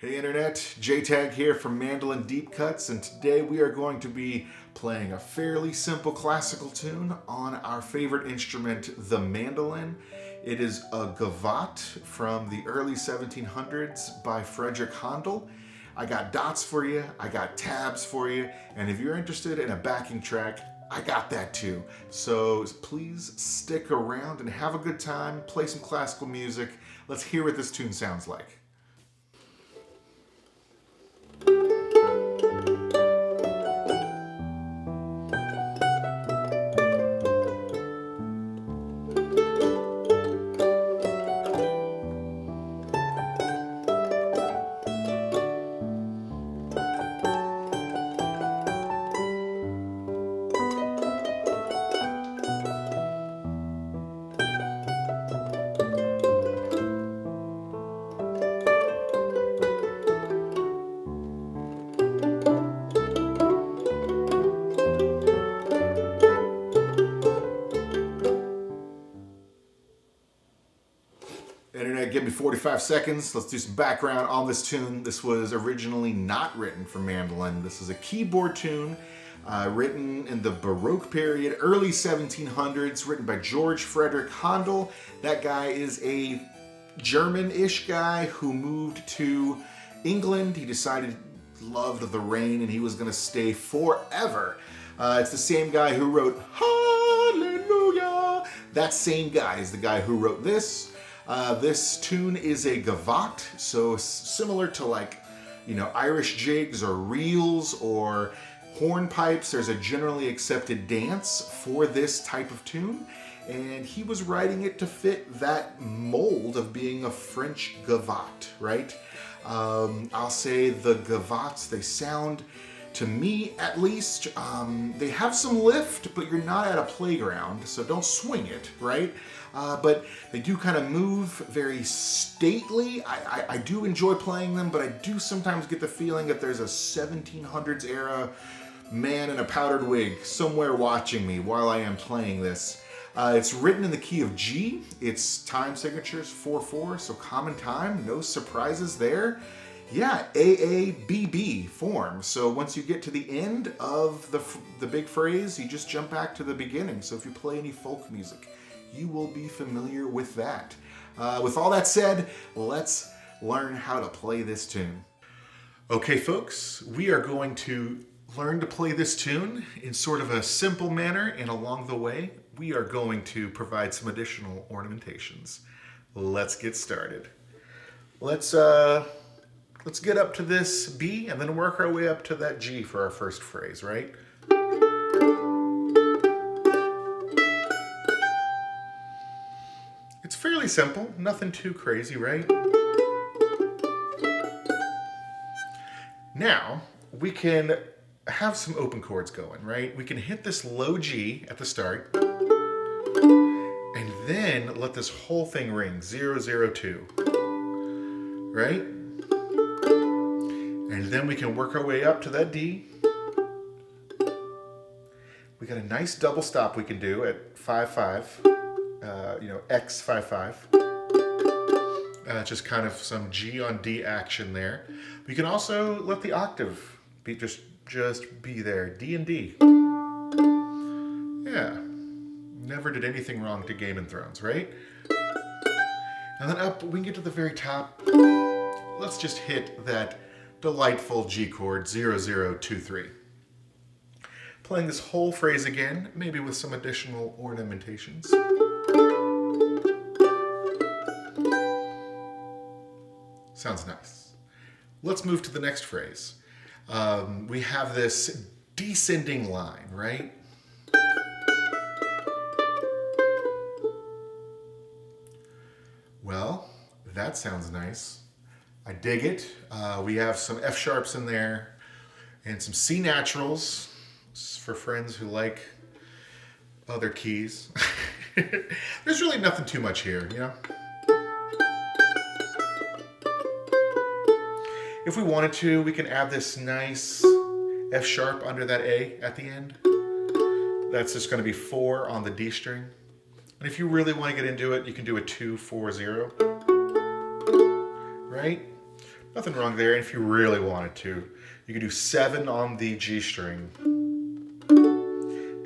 Hey Internet, JTAG here from Mandolin Deep Cuts, and today we are going to be playing a fairly simple classical tune on our favorite instrument, the mandolin. It is a Gavotte from the early 1700s by Frederick Handel. I got dots for you, I got tabs for you, and if you're interested in a backing track, I got that too. So please stick around and have a good time, play some classical music. Let's hear what this tune sounds like. Internet, give me 45 seconds. Let's do some background on this tune. This was originally not written for mandolin. This is a keyboard tune written in the Baroque period, early 1700s, written by George Frederick Handel. That guy is a German-ish guy who moved to England. He decided he loved the rain and he was going to stay forever. It's the same guy who wrote Hallelujah. That same guy is the guy who wrote this. This tune is a gavotte, so similar to Irish jigs or reels or hornpipes. There's a generally accepted dance for this type of tune, and he was writing it to fit that mold of being a French gavotte, right? I'll say the gavottes, they sound, to me at least, they have some lift, but you're not at a playground, so don't swing it, right? But they do kind of move very stately. I do enjoy playing them, but I do sometimes get the feeling that there's a 1700s era man in a powdered wig somewhere watching me while I am playing this. It's written in the key of G. Its time signature is 4/4, so common time, no surprises there. Yeah, AABB form. So once you get to the end of the big phrase, you just jump back to the beginning. So if you play any folk music, you will be familiar with that. With all that said, let's learn how to play this tune. Okay, folks, we are going to learn to play this tune in sort of a simple manner, and along the way, we are going to provide some additional ornamentations. Let's get started. Let's get up to this B and then work our way up to that G for our first phrase, right? It's fairly simple, nothing too crazy, right? Now, we can have some open chords going, right? We can hit this low G at the start, and then let this whole thing ring, 0, 0, 2, right? And then we can work our way up to that D. We got a nice double stop we can do at 5/5. X 5/5. Just kind of some G on D action there. We can also let the octave be just be there, D and D. Yeah, never did anything wrong to Game of Thrones, right? And then up, we can get to the very top. Let's just hit that delightful G chord, 0, 0, 2, 3. Playing this whole phrase again, maybe with some additional ornamentations. Sounds nice. Let's move to the next phrase. We have this descending line, right? Well, that sounds nice. I dig it. We have some F sharps in there and some C naturals for friends who like other keys. There's really nothing too much here, you know? If we wanted to, we can add this nice F sharp under that A at the end. That's just going to be 4 on the D string. And if you really want to get into it, you can do a 2, 4, 0. Right? Nothing wrong there. And if you really wanted to, you could do 7 on the G string.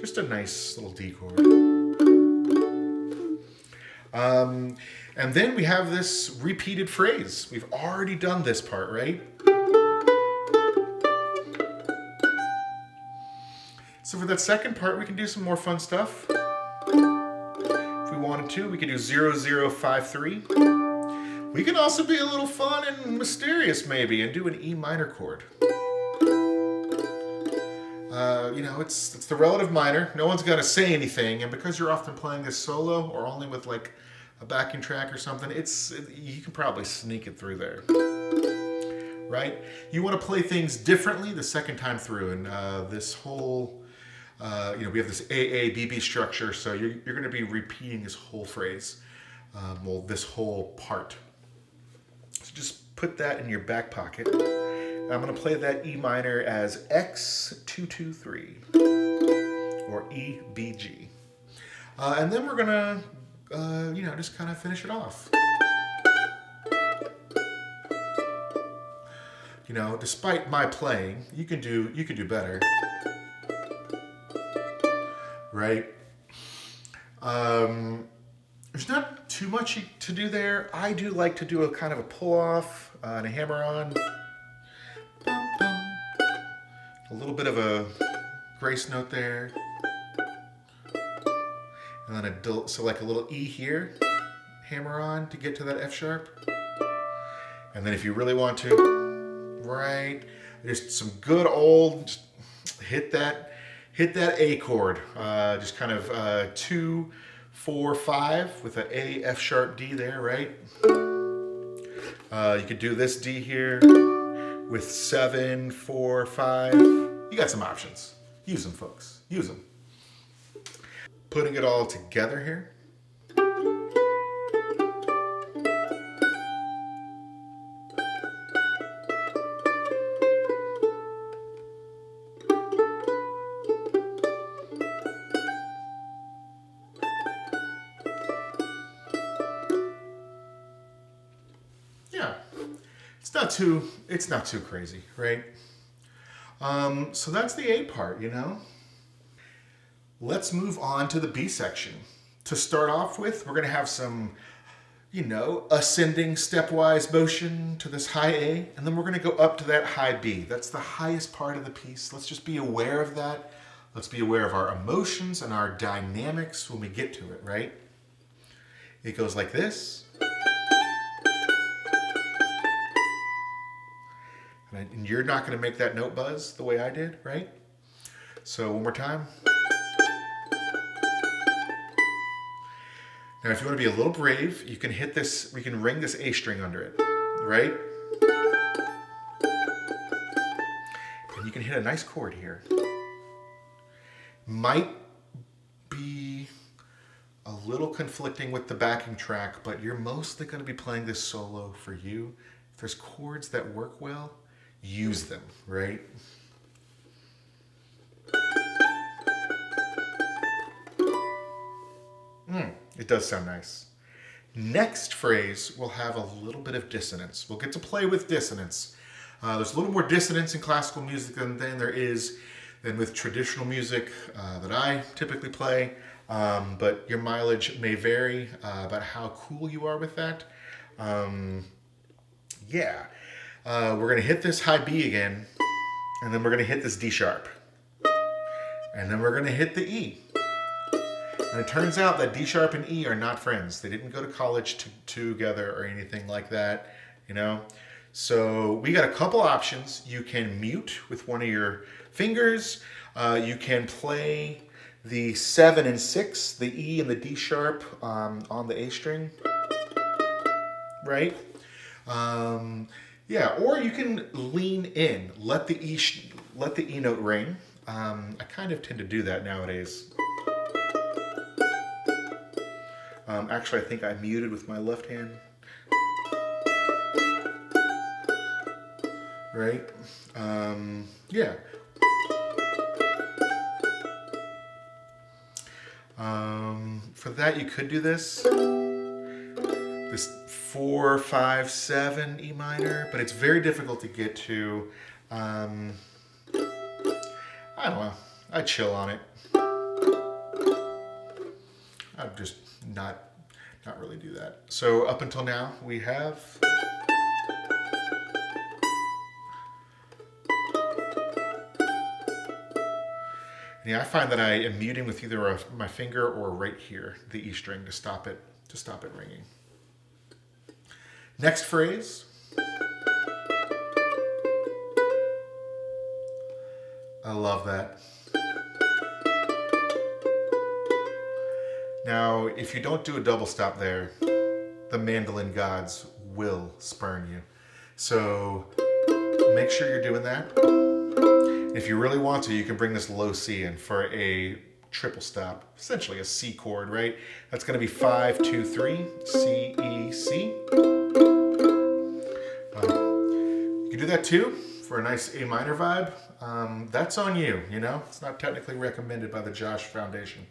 Just a nice little D chord. And then we have this repeated phrase. We've already done this part, right? So for that second part, we can do some more fun stuff. If we wanted to, we could do 0053. We can also be a little fun and mysterious maybe and do an E minor chord. You know, it's the relative minor. No one's gonna say anything, and because you're often playing this solo or only with like a backing track or something, you can probably sneak it through there, right? You want to play things differently the second time through, and this whole, you know, we have this AABB structure, so you're going to be repeating this whole phrase, well, this whole part. So just put that in your back pocket. I'm going to play that E minor as X223 or EBG, and then we're going to you know, just kind of finish it off. You know, despite my playing, you can do better, right? There's not too much to do there. I do like to do a kind of a pull off and a hammer on, a little bit of a grace note there. And then so like a little E here, hammer on to get to that F sharp. And then if you really want to, right, there's some good old, just hit that A chord. Just kind of 2, 4, 5 with an A, F sharp, D there, right? You could do this D here with 7, 4, 5. You got some options. Use them, folks. Use them. Putting it all together here. Yeah, it's not too crazy, right? So that's the A part, you know? Let's move on to the B section. To start off with, we're gonna have some, you know, ascending stepwise motion to this high A, and then we're gonna go up to that high B. That's the highest part of the piece. Let's just be aware of that. Let's be aware of our emotions and our dynamics when we get to it, right? It goes like this. And you're not gonna make that note buzz the way I did, right? So one more time. Now, if you want to be a little brave, you can hit this, we can ring this A string under it, right? And you can hit a nice chord here. Might be a little conflicting with the backing track, but you're mostly going to be playing this solo for you. If there's chords that work well, use them, right? It does sound nice. Next phrase will have a little bit of dissonance. We'll get to play with dissonance. There's a little more dissonance in classical music than there is with traditional music that I typically play, but your mileage may vary about how cool you are with that. Yeah, we're gonna hit this high B again, and then we're gonna hit this D sharp, and then we're gonna hit the E. And it turns out that D sharp and E are not friends. They didn't go to college together or anything like that, you know? So we got a couple options. You can mute with one of your fingers. You can play the 7 and 6, the E and the D sharp on the A string, right? Yeah, or you can lean in, let the E note ring. I kind of tend to do that nowadays. Actually, I think I muted with my left hand. Right? Yeah. For that, you could do this. this 4, 5, 7 E minor, but it's very difficult to get to. I don't know. I chill on it. I'm just not really do that. So up until now, we have. Yeah, I find that I am muting with either my finger or right here, the E string, to stop it ringing. Next phrase. I love that. Now, if you don't do a double stop there, the mandolin gods will spurn you. So make sure you're doing that. If you really want to, you can bring this low C in for a triple stop, essentially a C chord, right? That's going to be 5, 2, 3, C, E, C. You can do that too for a nice A minor vibe. That's on you, you know? It's not technically recommended by the Josh Foundation.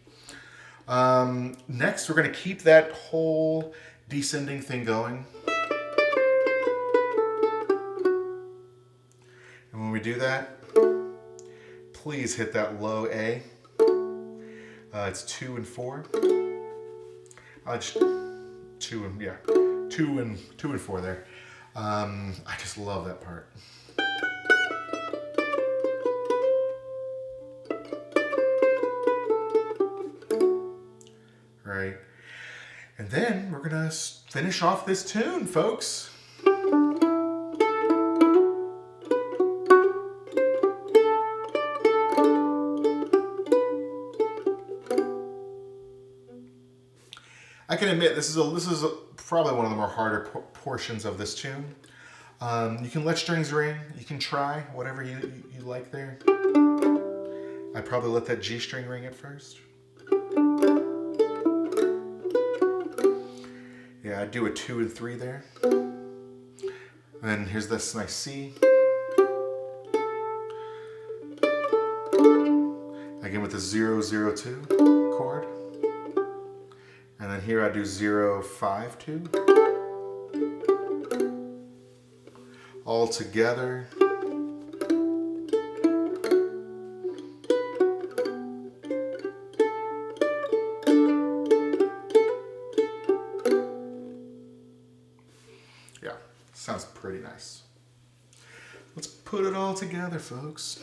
Next, we're going to keep that whole descending thing going. And when we do that, please hit that low A. It's 2 and 4. I'll just 2 and 4 there. I just love that part. Right, and then we're gonna finish off this tune, folks. I can admit this is probably one of the more harder portions of this tune. You can let strings ring. You can try whatever you like there. I'd probably let that G string ring at first. Yeah, I'd do a 2 and 3 there. And then here's this nice C. Again with the 0, 0, 2 chord. And then here I do 0, 5, 2. All together. Yeah, sounds pretty nice. Let's put it all together, folks.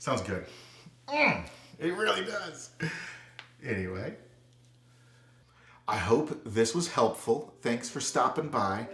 Sounds good. It really does. Anyway, I hope this was helpful. Thanks for stopping by.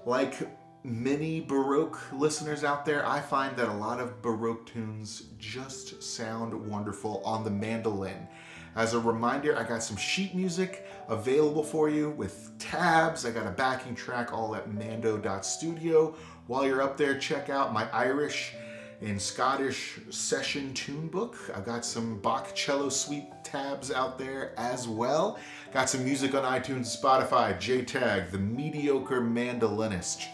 Like many Baroque listeners out there, I find that a lot of Baroque tunes just sound wonderful on the mandolin. As a reminder, I got some sheet music available for you with tabs. I got a backing track all at mando.studio. While you're up there, check out my Irish and Scottish session tune book. I've got some Bach cello suite tabs out there as well. Got some music on iTunes, Spotify, JTAG, The Mediocre Mandolinist.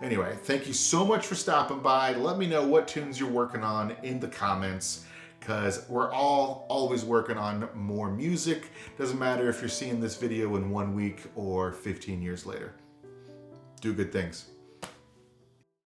Anyway, thank you so much for stopping by. Let me know what tunes you're working on in the comments, because we're all always working on more music. Doesn't matter if you're seeing this video in 1 week or 15 years later. Do good things.